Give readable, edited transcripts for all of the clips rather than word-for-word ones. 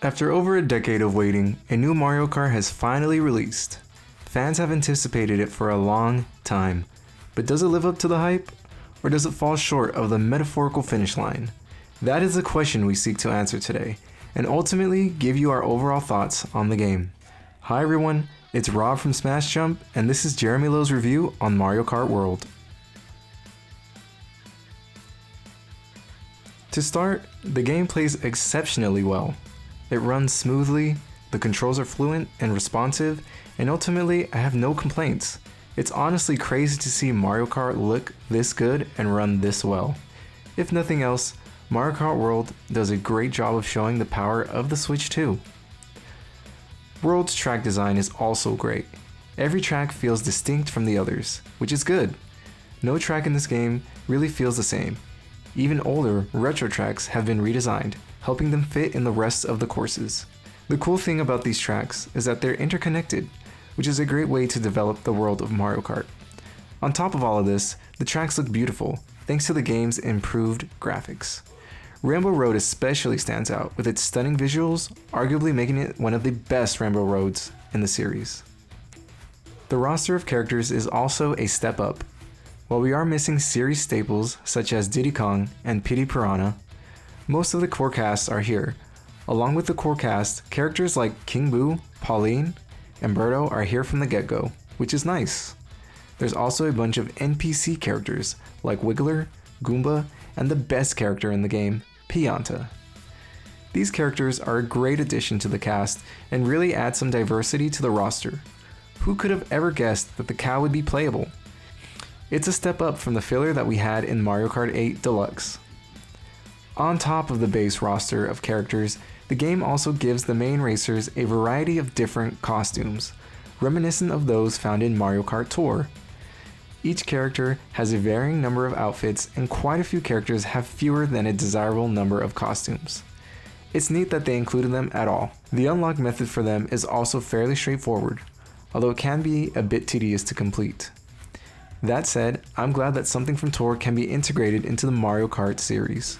After over a decade of waiting, a new Mario Kart has finally released. Fans have anticipated it for a long time, but does it live up to the hype? Or does it fall short of the metaphorical finish line? That is the question we seek to answer today, and ultimately give you our overall thoughts on the game. Hi everyone, it's Rob from Smash Jump, and this is Jeremy Lowe's review on Mario Kart World. To start, the game plays exceptionally well. It runs smoothly, the controls are fluent and responsive, and ultimately I have no complaints. It's honestly crazy to see Mario Kart look this good and run this well. If nothing else, Mario Kart World does a great job of showing the power of the Switch 2. World's track design is also great. Every track feels distinct from the others, which is good. No track in this game really feels the same. Even older, retro tracks have been redesigned, helping them fit in the rest of the courses. The cool thing about these tracks is that they're interconnected, which is a great way to develop the world of Mario Kart. On top of all of this, the tracks look beautiful, thanks to the game's improved graphics. Rainbow Road especially stands out with its stunning visuals, arguably making it one of the best Rainbow Roads in the series. The roster of characters is also a step up. While we are missing series staples such as Diddy Kong and Petey Piranha, most of the core casts are here. Along with the core cast, characters like King Boo, Pauline, and Birdo are here from the get-go, which is nice. There's also a bunch of NPC characters like Wiggler, Goomba, and the best character in the game, Pianta. These characters are a great addition to the cast and really add some diversity to the roster. Who could have ever guessed that the cow would be playable? It's a step up from the filler that we had in Mario Kart 8 Deluxe. On top of the base roster of characters, the game also gives the main racers a variety of different costumes, reminiscent of those found in Mario Kart Tour. Each character has a varying number of outfits, and quite a few characters have fewer than a desirable number of costumes. It's neat that they included them at all. The unlock method for them is also fairly straightforward, although it can be a bit tedious to complete. That said, I'm glad that something from Tour can be integrated into the Mario Kart series.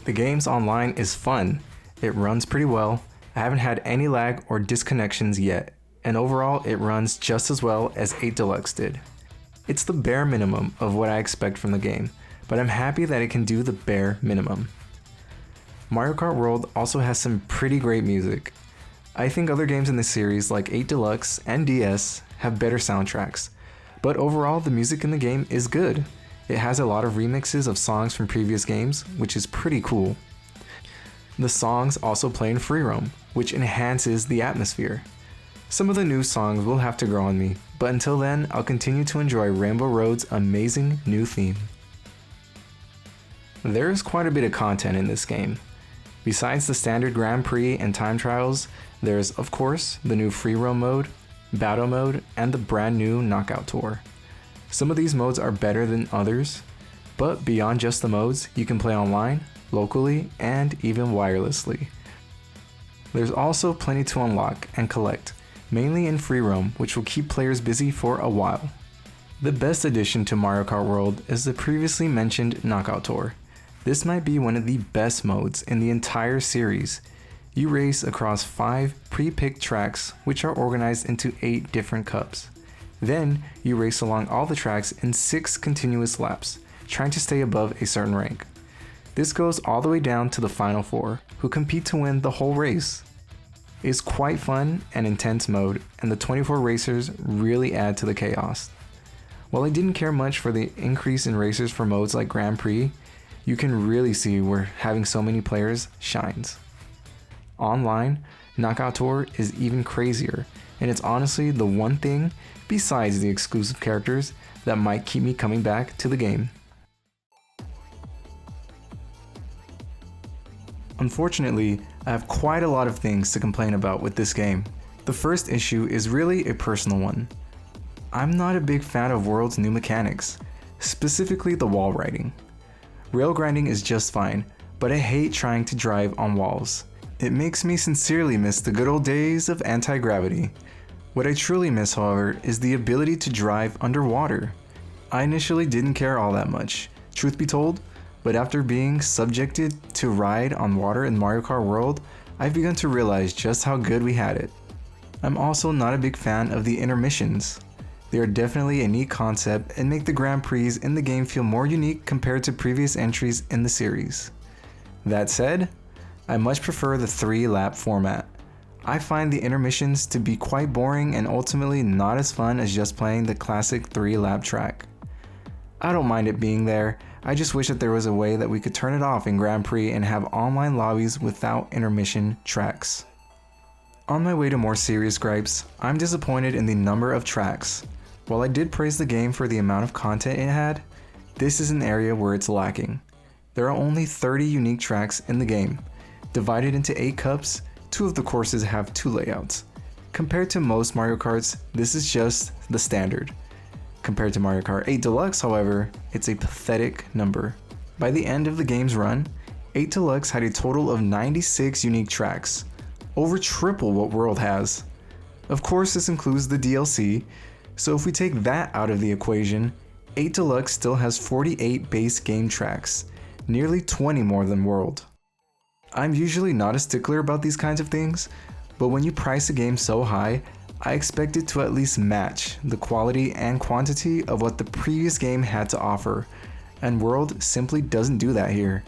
The game's online is fun, it runs pretty well, I haven't had any lag or disconnections yet, and overall it runs just as well as 8 Deluxe did. It's the bare minimum of what I expect from the game, but I'm happy that it can do the bare minimum. Mario Kart World also has some pretty great music. I think other games in this series like 8 Deluxe and DS have better soundtracks, but overall the music in the game is good. It has a lot of remixes of songs from previous games, which is pretty cool. The songs also play in free roam, which enhances the atmosphere. Some of the new songs will have to grow on me, but until then, I'll continue to enjoy Rainbow Road's amazing new theme. There is quite a bit of content in this game. Besides the standard Grand Prix and time trials, there's of course the new free roam mode, battle mode, and the brand new knockout tour. Some of these modes are better than others, but beyond just the modes, you can play online, locally, and even wirelessly. There's also plenty to unlock and collect, mainly in free roam, which will keep players busy for a while. The best addition to Mario Kart World is the previously mentioned knockout tour. This might be one of the best modes in the entire series. You race across 5 pre-picked tracks, which are organized into 8 different cups. Then, you race along all the tracks in 6 continuous laps, trying to stay above a certain rank. This goes all the way down to the final 4, who compete to win the whole race. It's quite fun and intense mode, and the 24 racers really add to the chaos. While I didn't care much for the increase in racers for modes like Grand Prix, you can really see where having so many players shines. Online, Knockout Tour is even crazier, and it's honestly the one thing, besides the exclusive characters, that might keep me coming back to the game. Unfortunately, I have quite a lot of things to complain about with this game. The first issue is really a personal one. I'm not a big fan of World's new mechanics, specifically the wall riding. Rail grinding is just fine, but I hate trying to drive on walls. It makes me sincerely miss the good old days of anti-gravity. What I truly miss, however, is the ability to drive underwater. I initially didn't care all that much, truth be told, but after being subjected to ride on water in Mario Kart World, I've begun to realize just how good we had it. I'm also not a big fan of the intermissions. They are definitely a neat concept and make the Grand Prix in the game feel more unique compared to previous entries in the series. That said, I much prefer the 3-lap format. I find the intermissions to be quite boring and ultimately not as fun as just playing the classic 3-lap track. I don't mind it being there, I just wish that there was a way that we could turn it off in Grand Prix and have online lobbies without intermission tracks. On my way to more serious gripes, I'm disappointed in the number of tracks. While I did praise the game for the amount of content it had, this is an area where it's lacking. There are only 30 unique tracks in the game. Divided into 8 cups, 2 of the courses have 2 layouts. Compared to most Mario Karts, this is just the standard. Compared to Mario Kart 8 Deluxe, however, it's a pathetic number. By the end of the game's run, 8 Deluxe had a total of 96 unique tracks, over triple what World has. Of course, this includes the DLC, so if we take that out of the equation, 8 Deluxe still has 48 base game tracks, nearly 20 more than World. I'm usually not a stickler about these kinds of things, but when you price a game so high, I expect it to at least match the quality and quantity of what the previous game had to offer, and World simply doesn't do that here.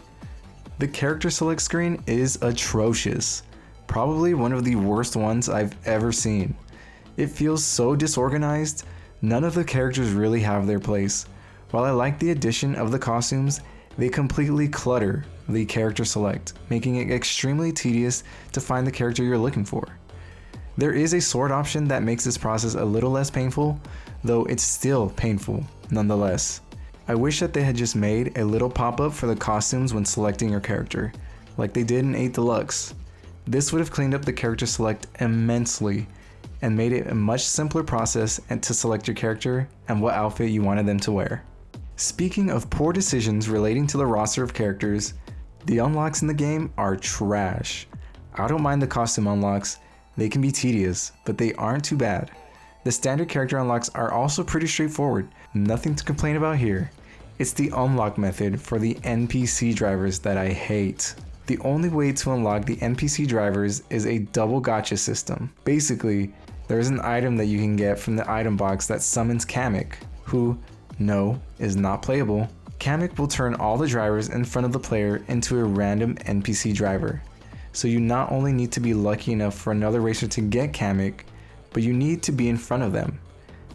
The character select screen is atrocious, probably one of the worst ones I've ever seen. It feels so disorganized, none of the characters really have their place. While I like the addition of the costumes, they completely clutter the character select, making it extremely tedious to find the character you're looking for. There is a sword option that makes this process a little less painful, though it's still painful nonetheless. I wish that they had just made a little pop-up for the costumes when selecting your character, like they did in 8 Deluxe. This would have cleaned up the character select immensely and made it a much simpler process to select your character and what outfit you wanted them to wear. Speaking of poor decisions relating to the roster of characters, the unlocks in the game are trash. I don't mind the costume unlocks, they can be tedious, but they aren't too bad. The standard character unlocks are also pretty straightforward, nothing to complain about here. It's the unlock method for the NPC drivers that I hate. The only way to unlock the NPC drivers is a double gacha system. Basically, there's an item that you can get from the item box that summons Kamek, who, no, is not playable. Kamek will turn all the drivers in front of the player into a random NPC driver. So you not only need to be lucky enough for another racer to get Kamek, but you need to be in front of them.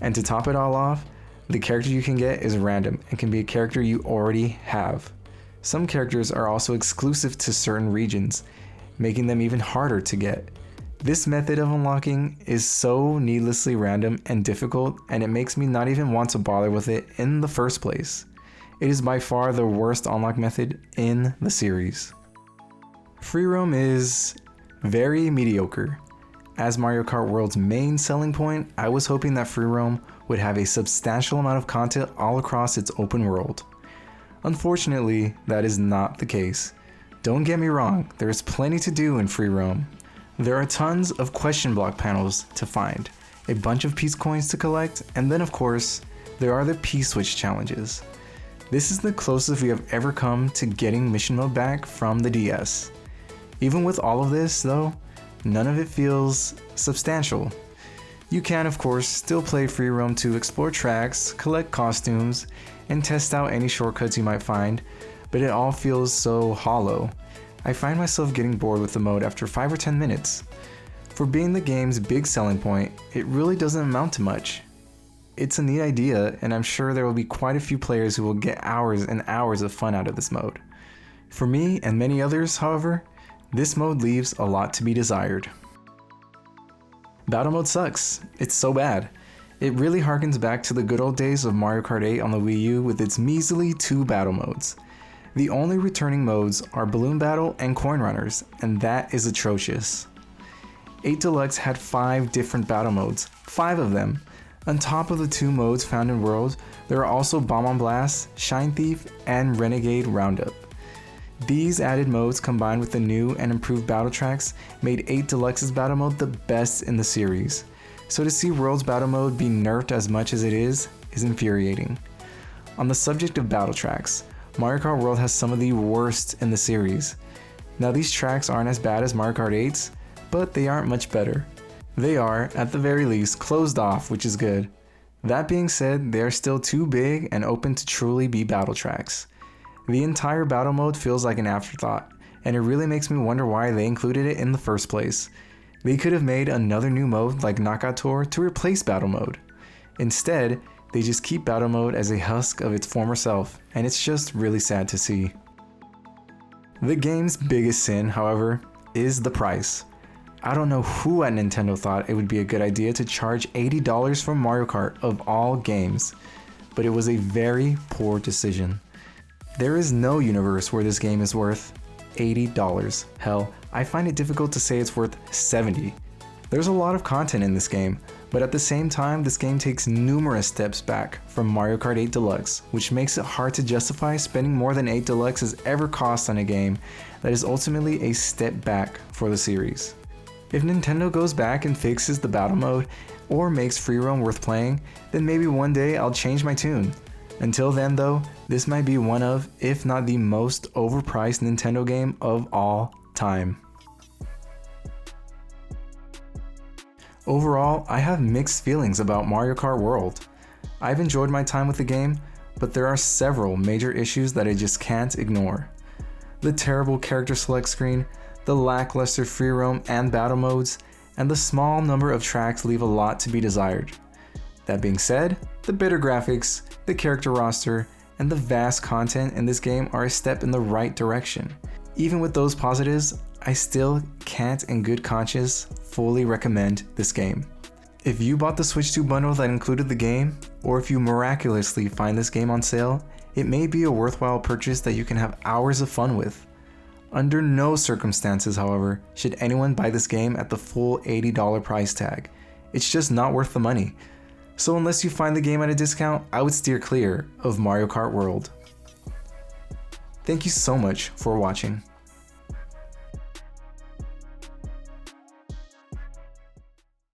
And to top it all off, the character you can get is random and can be a character you already have. Some characters are also exclusive to certain regions, making them even harder to get. This method of unlocking is so needlessly random and difficult, and it makes me not even want to bother with it in the first place. It is by far the worst unlock method in the series. Free roam is very mediocre. As Mario Kart World's main selling point, I was hoping that free roam would have a substantial amount of content all across its open world. Unfortunately, that is not the case. Don't get me wrong, there is plenty to do in free roam. There are tons of question block panels to find, a bunch of piece coins to collect, and then of course, there are the P-switch challenges. This is the closest we have ever come to getting mission mode back from the DS. Even with all of this though, none of it feels substantial. You can of course still play free roam to explore tracks, collect costumes, and test out any shortcuts you might find, but it all feels so hollow. I find myself getting bored with the mode after 5 or 10 minutes. For being the game's big selling point, it really doesn't amount to much. It's a neat idea, and I'm sure there will be quite a few players who will get hours and hours of fun out of this mode. For me and many others, however, this mode leaves a lot to be desired. Battle mode sucks. It's so bad. It really harkens back to the good old days of Mario Kart 8 on the Wii U with its measly 2 battle modes. The only returning modes are Balloon Battle and Coin Runners, and that is atrocious. 8 Deluxe had 5 different battle modes, 5 of them. On top of the 2 modes found in World, there are also Bomb on Blast, Shine Thief, and Renegade Roundup. These added modes combined with the new and improved battle tracks made 8 Deluxe's battle mode the best in the series. So to see World's battle mode be nerfed as much as it is infuriating. On the subject of battle tracks, Mario Kart World has some of the worst in the series. Now these tracks aren't as bad as Mario Kart 8's, but they aren't much better. They are, at the very least, closed off, which is good. That being said, they are still too big and open to truly be battle tracks. The entire battle mode feels like an afterthought, and it really makes me wonder why they included it in the first place. They could have made another new mode like Knockout Tour to replace battle mode. Instead, they just keep battle mode as a husk of its former self, and it's just really sad to see. The game's biggest sin, however, is the price. I don't know who at Nintendo thought it would be a good idea to charge $80 for Mario Kart of all games, but it was a very poor decision. There is no universe where this game is worth $80. Hell, I find it difficult to say it's worth $70. There's a lot of content in this game, but at the same time, this game takes numerous steps back from Mario Kart 8 Deluxe, which makes it hard to justify spending more than 8 Deluxe has ever cost on a game that is ultimately a step back for the series. If Nintendo goes back and fixes the battle mode, or makes free roam worth playing, then maybe one day I'll change my tune. Until then though, this might be one of, if not the most overpriced Nintendo game of all time. Overall, I have mixed feelings about Mario Kart World. I've enjoyed my time with the game, but there are several major issues that I just can't ignore. The terrible character select screen, the lackluster free roam and battle modes, and the small number of tracks leave a lot to be desired. That being said, the better graphics, the character roster, and the vast content in this game are a step in the right direction. Even with those positives, I still can't in good conscience fully recommend this game. If you bought the Switch 2 bundle that included the game, or if you miraculously find this game on sale, it may be a worthwhile purchase that you can have hours of fun with. Under no circumstances, however, should anyone buy this game at the full $80 price tag. It's just not worth the money. So unless you find the game at a discount, I would steer clear of Mario Kart World. Thank you so much for watching.